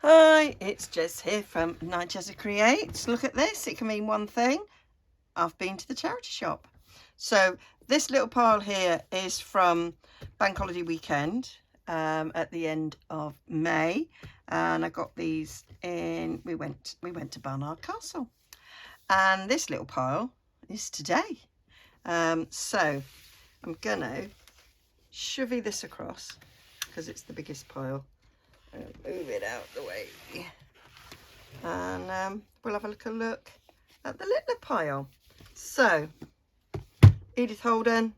Hi, it's Jez here from Nigezza Creates. Look at this, it can mean one thing. I've been to the charity shop. So this little pile here is from Bank Holiday weekend at the end of May, and I got these in, we went to Barnard Castle, and this little pile is today. So I'm gonna shovey this across because it's the biggest pile. Move it out the way, and we'll have a look at the littler pile. So Edith Holden,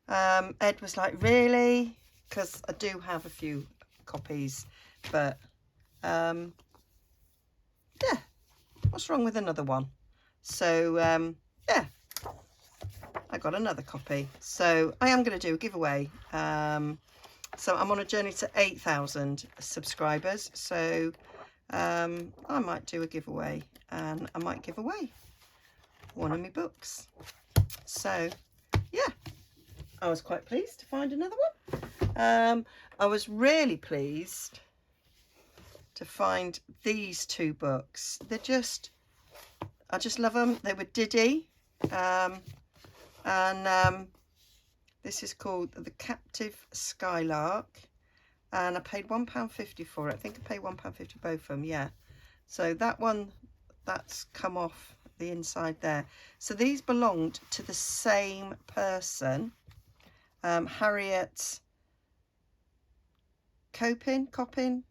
Ed was like, really? Because I do have a few copies, but yeah, what's wrong with another one? So yeah, I got another copy, so I am going to do a giveaway. So I'm on a journey to 8,000 subscribers, so I might do a giveaway, and I might give away one of my books. So yeah, I was quite pleased to find another one. I was really pleased to find these two books. I just love them. They were Diddy, and this is called The Captive Skylark, and I paid £1.50 for it. I think I paid £1.50 both of them, yeah. So that one, that's come off the inside there. So these belonged to the same person, Harriet Coppin,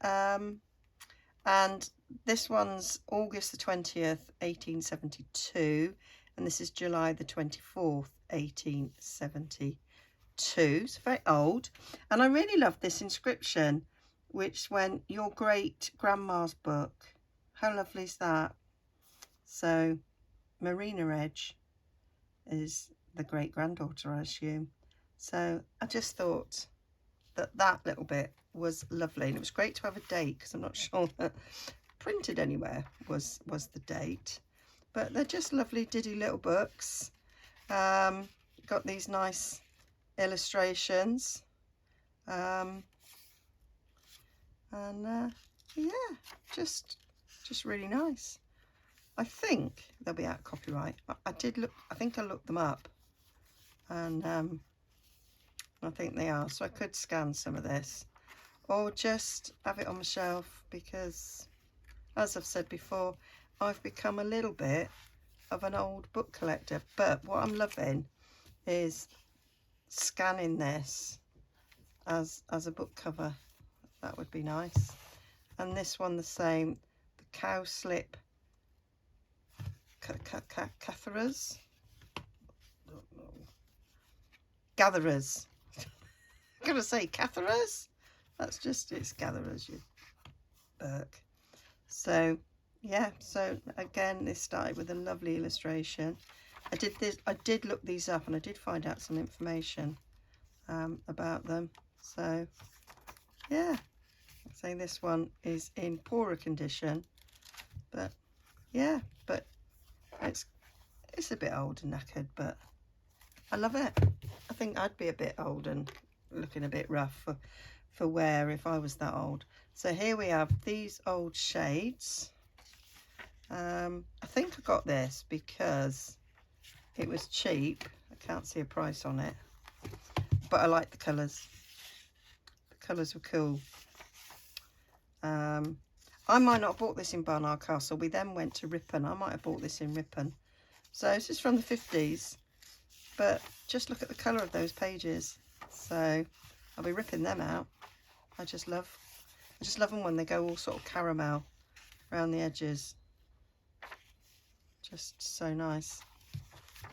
and this one's August the 20th, 1872, and this is July the 24th, 1872. So very old, and I really love this inscription, which went, your great grandma's book. How lovely is that? So Marina Edge is the great granddaughter, I assume. So I just thought that little bit was lovely, and it was great to have a date, because I'm not sure that printed anywhere was the date, but they're just lovely Diddy little books. Got these nice illustrations, and yeah, just really nice. I think they'll be out of copyright. I did look, I think I looked them up, and I think they are, so I could scan some of this or just have it on my shelf, because as I've said before, I've become a little bit of an old book collector. But what I'm loving is scanning this as a book cover. That would be nice. And this one the same, the cowslip gatherers. I'm gonna say gatherers. That's just, it's gatherers, you Burke. So yeah, so again, this started with a lovely illustration. I did look these up, and I did find out some information about them. So yeah, so this one is in poorer condition, but yeah, but it's a bit old and knackered, but I love it. I think I'd be a bit old and looking a bit rough for wear if I was that old. So here we have these old shades. I think I got this because it was cheap. I can't see a price on it, but I like the colours. The colours were cool. I might not have bought this in Barnard Castle. We then went to Ripon. I might have bought this in Ripon. So this is from the 50s, but just look at the colour of those pages. So I'll be ripping them out. I just love them when they go all sort of caramel around the edges. Just so nice.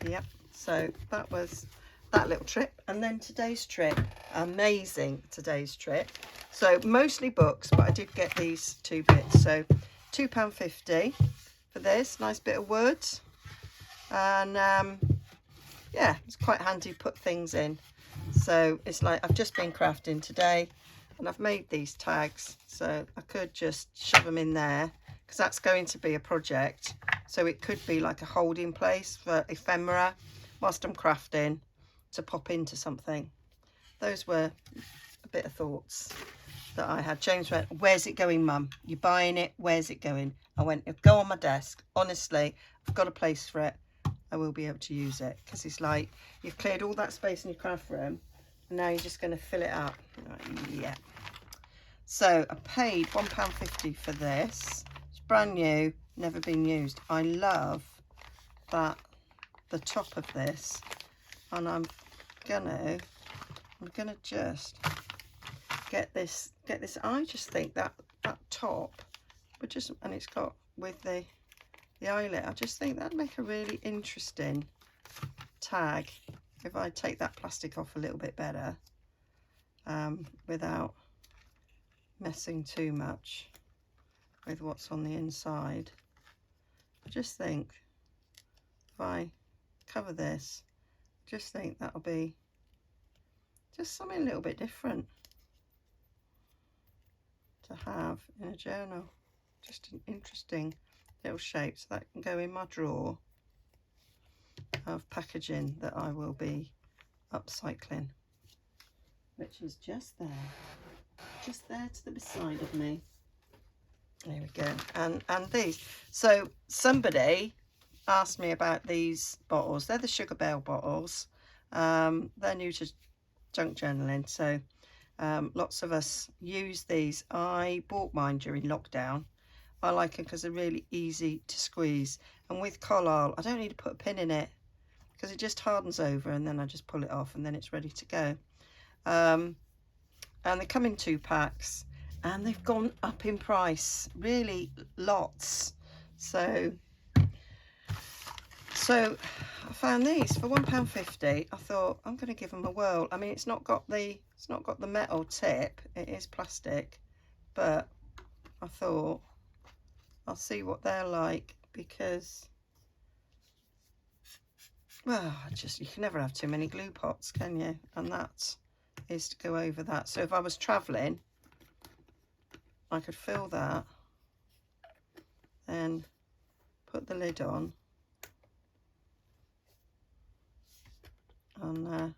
Yep, so that was that little trip. And then today's trip, amazing today's trip. So mostly books, but I did get these two bits. So £2.50 for this, nice bit of wood. And yeah, it's quite handy to put things in. So it's like, I've just been crafting today, and I've made these tags, so I could just shove them in there, because that's going to be a project. So it could be like a holding place for ephemera whilst I'm crafting, to pop into something. Those were a bit of thoughts. that I had. James went, "Where's it going, Mum? You're buying it, where's it going?" I went, "It'll go on my desk. Honestly, I've got a place for it. I will be able to use it." Because it's like, you've cleared all that space in your craft room, and now you're just going to fill it up. Like, yeah. So I paid £1.50 for this. It's brand new, never been used. I love that, the top of this, and I'm gonna just get this. I just think that top, but just, and it's got with the eyelet, I just think that'd make a really interesting tag if I take that plastic off a little bit better, without messing too much with what's on the inside. I just think if I cover this, just think that'll be just something a little bit different to have in a journal. Just an interesting little shape, so that can go in my drawer of packaging that I will be upcycling, which is just there to the side of me. There we go. And these, so somebody asked me about these bottles. They're the Sugar Bell bottles. They're new to junk journaling, so lots of us use these. I bought mine during lockdown. I like them because they're really easy to squeeze, and with Carlisle I don't need to put a pin in it because it just hardens over, and then I just pull it off and then it's ready to go. And they come in 2 packs, and they've gone up in price, really lots. So I found these for £1.50. I thought I'm going to give them a whirl. I mean, it's not got the metal tip, it is plastic, but I thought I'll see what they're like, because, well, you can never have too many glue pots, can you? And that is to go over that. So if I was travelling, I could fill that and put the lid on, and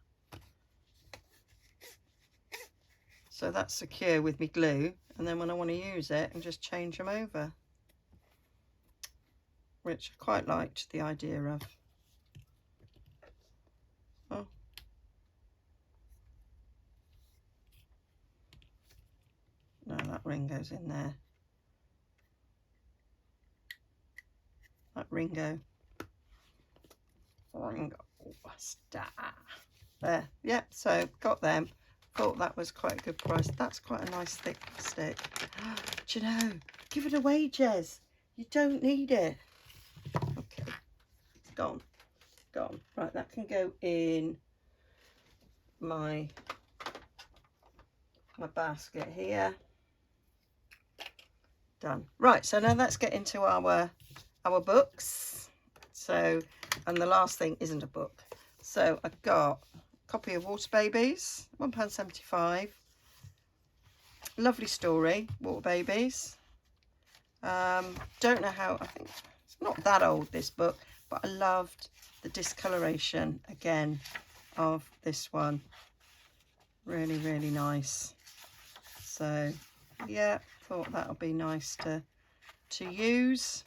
so that's secure with me glue, and then when I want to use it, I can just change them over, which I quite liked the idea of. Oh, no, that ring goes in there. That Ringo star there. Yep, so got them. Thought that was quite a good price. That's quite a nice thick stick. Do you know, give it away, Jez. You don't need it. Okay, it's gone. Right, that can go in my basket here. Done. Right, so now let's get into our books. So, and the last thing isn't a book. So I've got a copy of Water Babies, £1.75. Lovely story, Water Babies. Don't know how, I think it's not that old, this book, but I loved the discoloration again of this one. Really, really nice. So yeah, thought that'll be nice to use.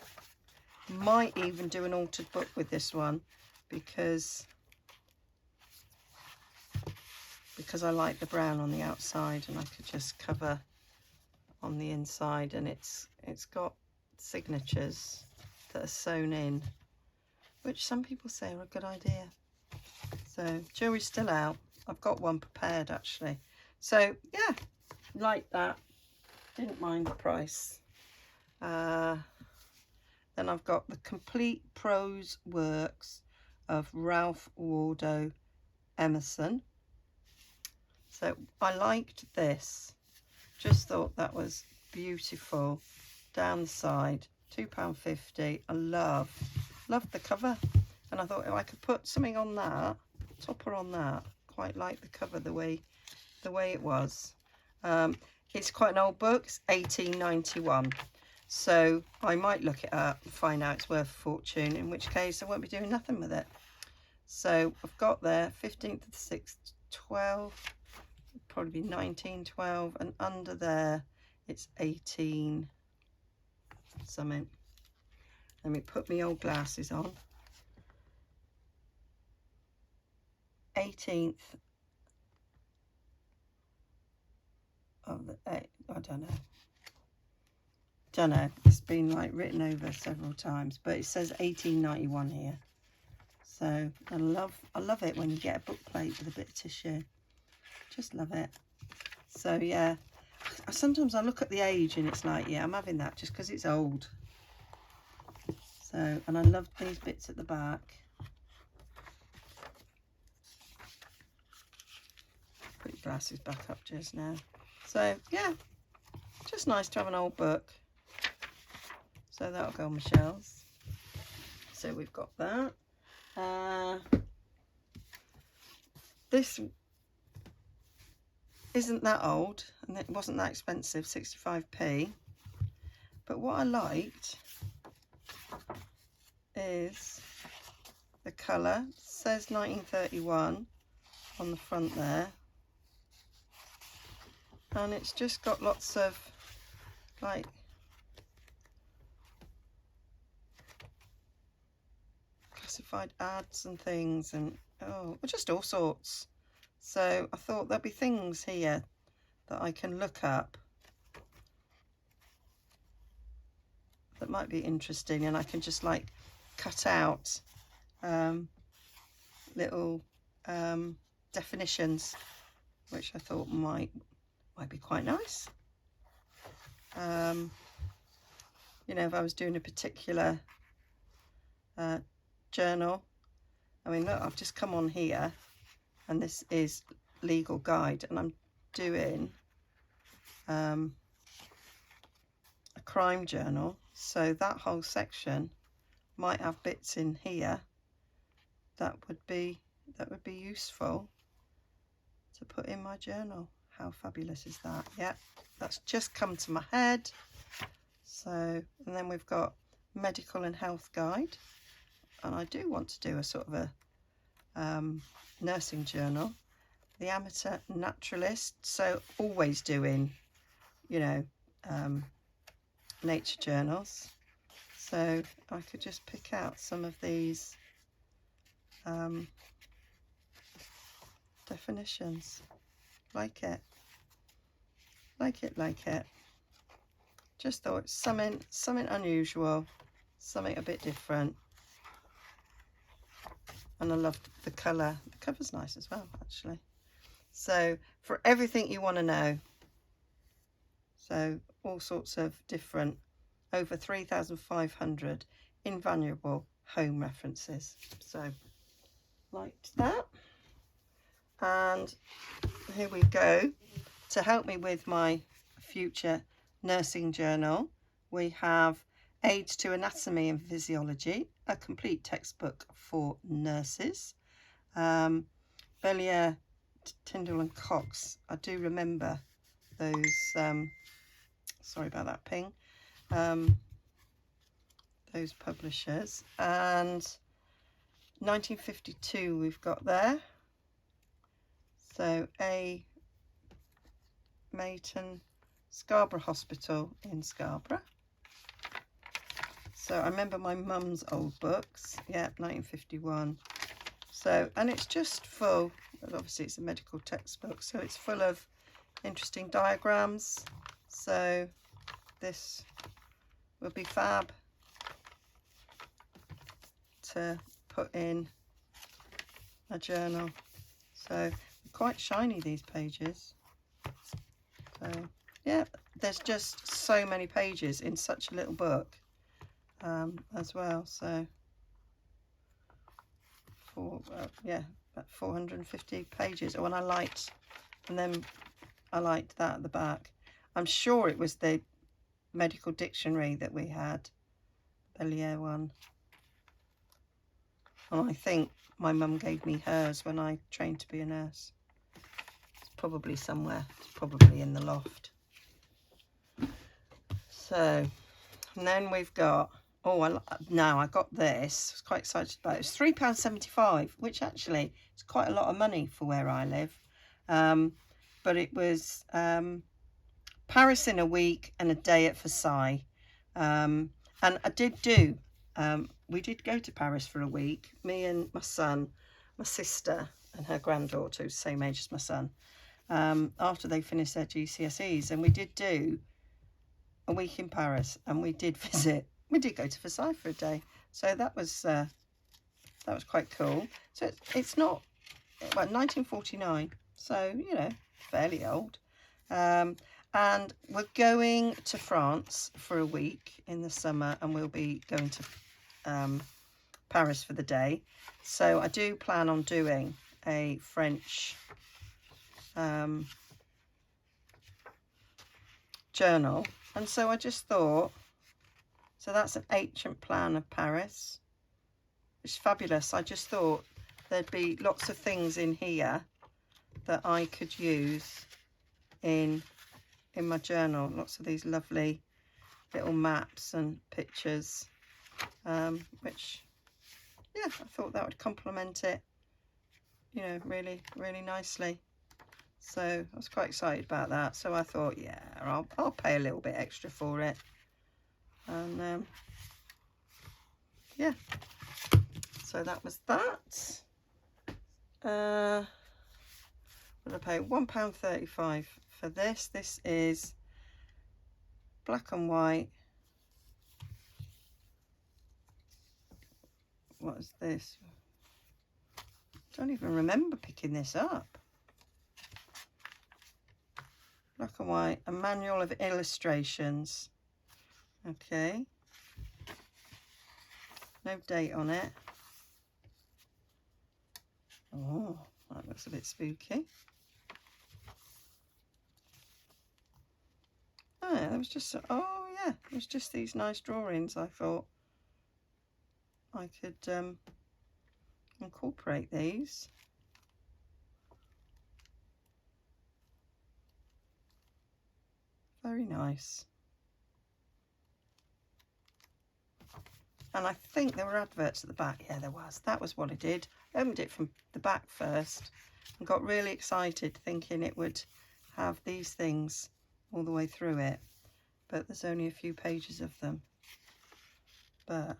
Might even do an altered book with this one, because I like the brown on the outside, and I could just cover on the inside, and it's got signatures that are sewn in, which some people say are a good idea. So jury's still out. I've got one prepared actually. So yeah, like that. Didn't mind the price. Then I've got the Complete Prose Works of Ralph Waldo Emerson. So I liked this. Just thought that was beautiful. Down the side, £2.50. I loved the cover, and I thought if I could put something on that, topper on that, quite like the cover the way it was. It's quite an old book. It's 1891. So I might look it up and find out it's worth a fortune, in which case I won't be doing nothing with it. So I've got there 15th of the 6th, 12. probably be 1912, and under there it's 18 something. Let me put my old glasses on. 18th of the, I don't know, it's been like written over several times, but it says 1891 here. So I love it when you get a book plate with a bit of tissue. Just love it. So yeah, sometimes I look at the age and it's like, yeah, I'm having that just because it's old. So, and I love these bits at the back. Put your glasses back up just now. So yeah, just nice to have an old book. So that'll go on my shelves. So we've got that. This isn't that old, and it wasn't that expensive, 65p. But what I liked is the colour. It says 1931 on the front there, and it's just got lots of like classified ads and things, and just all sorts. So I thought there'd be things here that I can look up that might be interesting, and I can just like cut out little definitions, which I thought might be quite nice. You know, if I was doing a particular journal. I mean, look, I've just come on here, and this is legal guide, and I'm doing a crime journal, so that whole section might have bits in here that would be useful to put in my journal. How fabulous is that? Yeah, that's just come to my head. So, and then we've got medical and health guide, and I do want to do a sort of a nursing journal. The amateur naturalist, so always doing, you know, nature journals. So I could just pick out some of these definitions. Like it. Just thought it's something unusual, something a bit different. And I loved the colour. The cover's nice as well, actually. So for everything you want to know. So all sorts of different, over 3,500 invaluable home references. So liked that. And here we go. To help me with my future nursing journal, we have Aids to Anatomy and Physiology, a complete textbook for nurses. Bellier, Tyndall and Cox. I do remember those, sorry about that ping, those publishers. And 1952 we've got there. So A. Mayton, Scarborough Hospital in Scarborough. So I remember my mum's old books. Yeah, 1951. So, and it's just full, obviously it's a medical textbook, so it's full of interesting diagrams. So this will be fab to put in a journal. So quite shiny, these pages. So yeah, there's just so many pages in such a little book as well. So yeah, about 450 pages. Oh, and I liked that at the back. I'm sure it was the medical dictionary that we had, Bellier one. And I think my mum gave me hers when I trained to be a nurse. It's probably somewhere. It's probably in the loft. So, and then we've got, now I got this. I was quite excited about it. It's £3.75, which actually is quite a lot of money for where I live. But but it was Paris in a week and a day at Versailles. And I did do, we did go to Paris for a week, me and my son, my sister and her granddaughter, who's the same age as my son, after they finished their GCSEs, and we did do a week in Paris, and we did go to Versailles for a day, so that was quite cool. So it's not, well, 1949, so you know, fairly old. And we're going to France for a week in the summer, and we'll be going to Paris for the day. So I do plan on doing a French journal, and so I just thought, so that's an ancient plan of Paris. It's fabulous. I just thought there'd be lots of things in here that I could use in my journal. Lots of these lovely little maps and pictures, which, yeah, I thought that would complement it, you know, really, really nicely. So I was quite excited about that. So I thought, yeah, I'll pay a little bit extra for it. And yeah, so that was that. What did I pay? £1.35 for this. This is black and white. What is this? Don't even remember picking this up. Black and white, a manual of illustrations. Okay. No date on it. Oh, that looks a bit spooky. Oh, there was just, oh yeah, it was just these nice drawings. I thought I could incorporate these. Very nice. And I think there were adverts at the back. Yeah, there was. That was what I did. I opened it from the back first and got really excited, thinking it would have these things all the way through it. But there's only a few pages of them. But I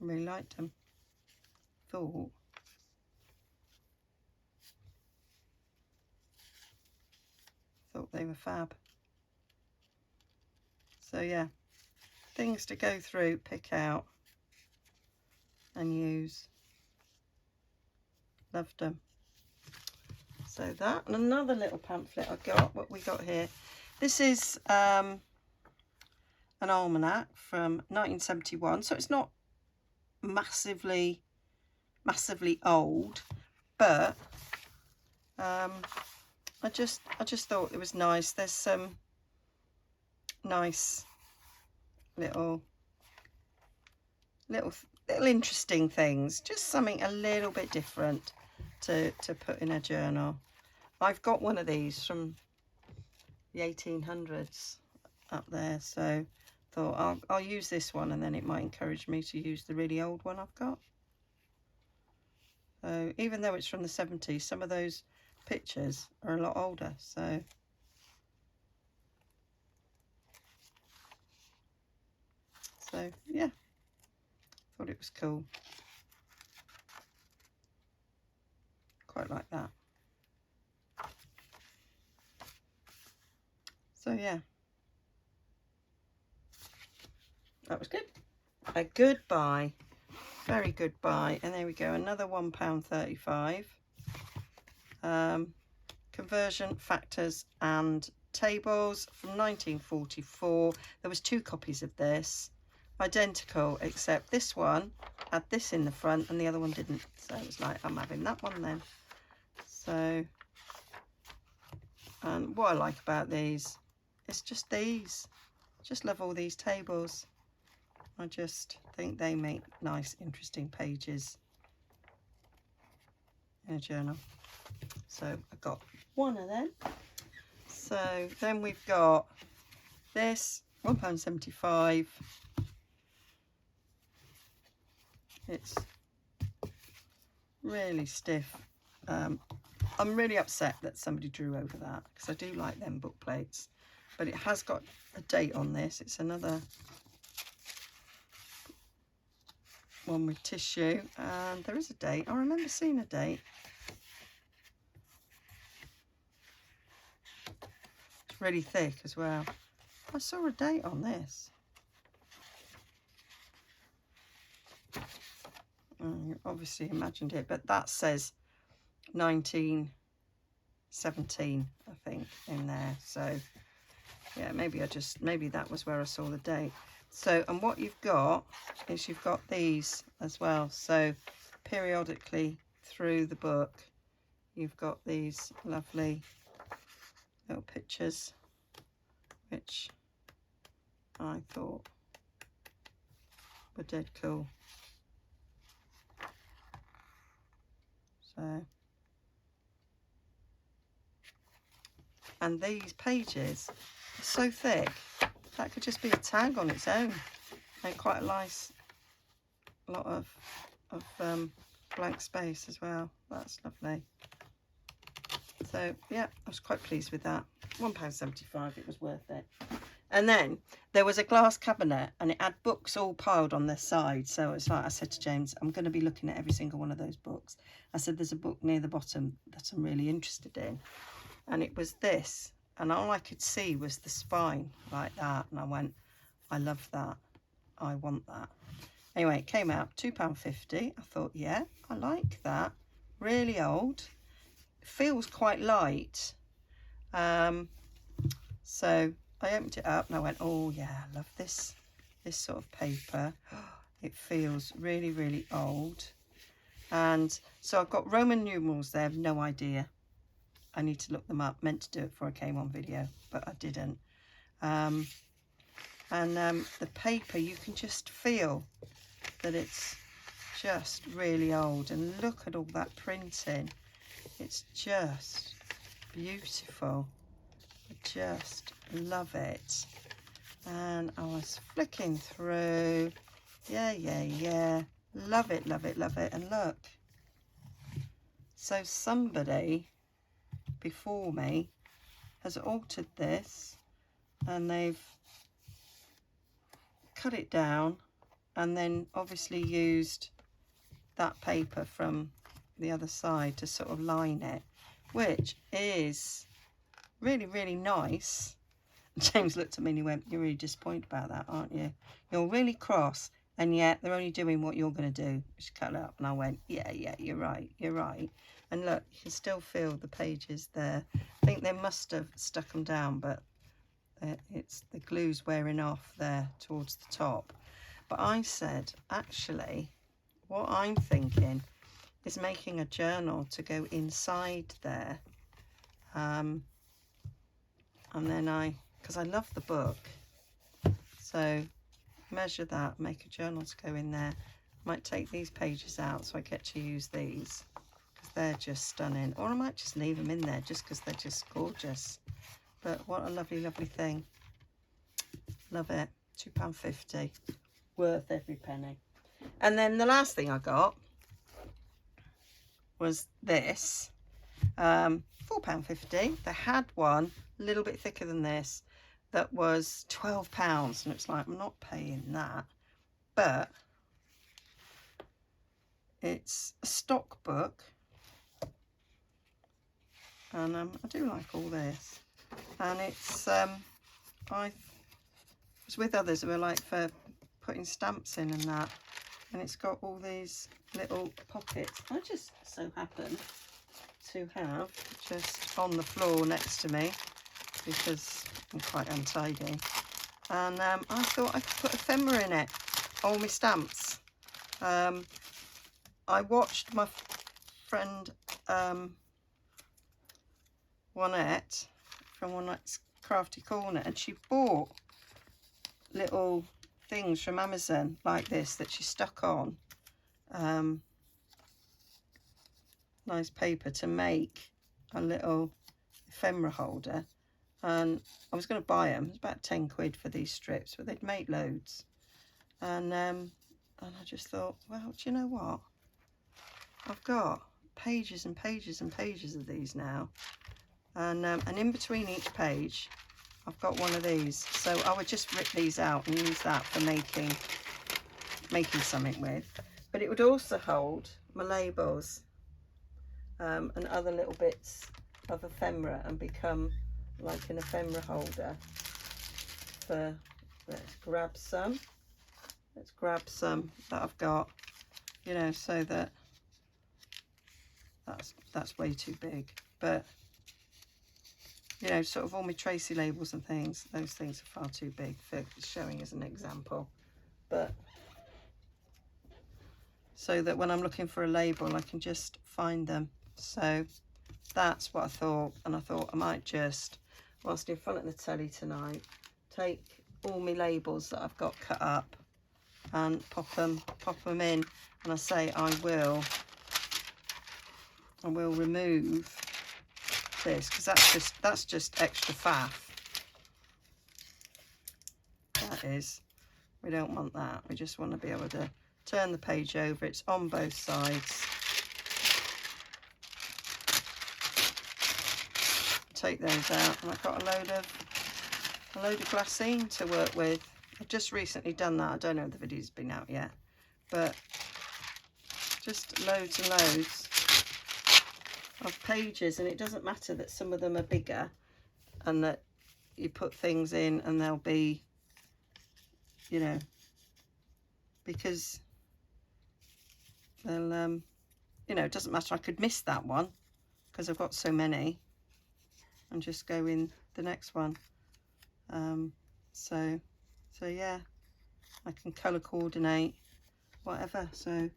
really liked them. Thought they were fab. So yeah, things to go through, pick out and use. Loved them. So that, and another little pamphlet I got, what we got here. This is an almanac from 1971, so it's not massively old, but I just thought it was nice. There's some nice little interesting things, just something a little bit different to put in a journal. I've got one of these from the 1800s up there, so thought I'll use this one, and then it might encourage me to use the really old one I've got. So even though it's from the 70s, some of those pictures are a lot older, so yeah, thought it was cool. Quite like that. So yeah, that was good. A good buy, very good buy. And there we go, another £1.35. Conversion factors and tables from 1944. There was 2 copies of this, identical, except this one had this in the front and the other one didn't. So it was like, I'm having that one then. So, and what I like about these, it's just these. Just love all these tables. I just think they make nice, interesting pages in a journal. So I got one of them. So then we've got this, £1.75. It's really stiff I'm really upset that somebody drew over that, because I do like them book plates. But it has got a date on this. It's another one with tissue, and there is a date. I remember seeing a date. It's really thick as well. I saw a date on this. You obviously imagined it, but that says 1917, I think, in there. So yeah, maybe that was where I saw the date. So, and what you've got is you've got these as well. So periodically through the book, you've got these lovely little pictures, which I thought were dead cool. So, and these pages are so thick, that could just be a tag on its own. And quite a nice lot of blank space as well. That's lovely. So yeah, I was quite pleased with that. £1.75, it was worth it. And then there was a glass cabinet, and it had books all piled on their side. So it's like, I said to James, I'm going to be looking at every single one of those books. I said, there's a book near the bottom that I'm really interested in. And it was this. And all I could see was the spine like that. And I went, I love that. I want that. Anyway, it came out £2.50. I thought, yeah, I like that. Really old. It feels quite light. So I opened it up and I went, oh yeah, I love this sort of paper. It feels really, really old. And so I've got Roman numerals there. I have no idea. I need to look them up. Meant to do it before I came on video, but I didn't. The paper, you can just feel that it's just really old. And look at all that printing. It's just beautiful. I just love it. And I was flicking through. Yeah. Love it, love it, love it. And look. So somebody before me has altered this, and they've cut it down and then obviously used that paper from the other side to sort of line it, which is really, really nice. James looked at me and he went, you're really disappointed about that, aren't you? You're really cross, and yet they're only doing what you're going to do, which cut it up. And I went, yeah, you're right. And look, you can still feel the pages there. I think they must have stuck them down, but it's the glue's wearing off there towards the top. But I said, actually, what I'm thinking is making a journal to go inside there. And then because I love the book, so measure that, make a journal to go in there. Might take these pages out so I get to use these, because they're just stunning. Or I might just leave them in there just because they're just gorgeous. But what a lovely, lovely thing. Love it. £2.50. Worth every penny. And then the last thing I got was this. £4.50. They had one a little bit thicker than this that was £12, and it's like, I'm not paying that. But it's a stock book, and I do like all this. And it's I was with others who were like for putting stamps in and that, and it's got all these little pockets. I just so happen to have just on the floor next to me, because I'm quite untidy, and I thought I could put ephemera in it, all my stamps. I watched my friend Juanette from Juanette's Crafty Corner, and she bought little things from Amazon like this that she stuck on nice paper to make a little ephemera holder. And I was going to buy them. It was about 10 quid for these strips, but they'd make loads. And I just thought, well, do you know what? I've got pages and pages and pages of these now. And in between each page, I've got one of these. So I would just rip these out and use that for making something with. But it would also hold my labels and other little bits of ephemera and become like an ephemera holder for, let's grab some that I've got, you know, so that that's way too big, but you know, sort of all my Tracy labels and things, those things are far too big for showing as an example. But so that when I'm looking for a label, I can just find them. So that's what I thought. And I thought I might just, whilst in front of the telly tonight, take all my labels that I've got cut up and pop them in. And I say I will remove this, because that's just extra faff. That is, we don't want that. We just want to be able to turn the page over. It's on both sides. Take those out, and I've got a load of glassine to work with. I've just recently done that. I don't know if the video's been out yet, but just loads and loads of pages. And it doesn't matter that some of them are bigger and that you put things in and they'll be, you know, because they'll you know, it doesn't matter. I could miss that one because I've got so many and just go in the next one. So yeah, I can colour coordinate whatever. So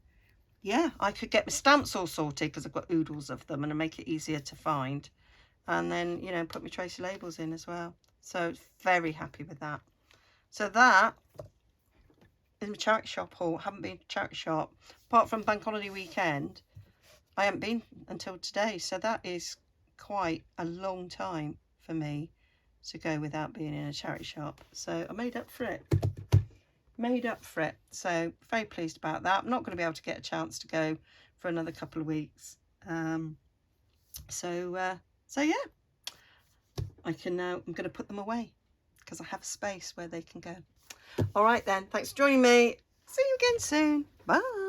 yeah, I could get my stamps all sorted because I've got oodles of them, and I make it easier to find, and then, you know, put my Tracy labels in as well. So very happy with that. So that is my charity shop haul. Haven't been to charity shop apart from bank holiday weekend. I haven't been until today, so that is quite a long time for me to go without being in a charity shop. So I made up for it. So very pleased about that. I'm not going to be able to get a chance to go for another couple of weeks. So yeah, I can now, I'm going to put them away because I have a space where they can go. All right then, thanks for joining me. See you again soon. Bye.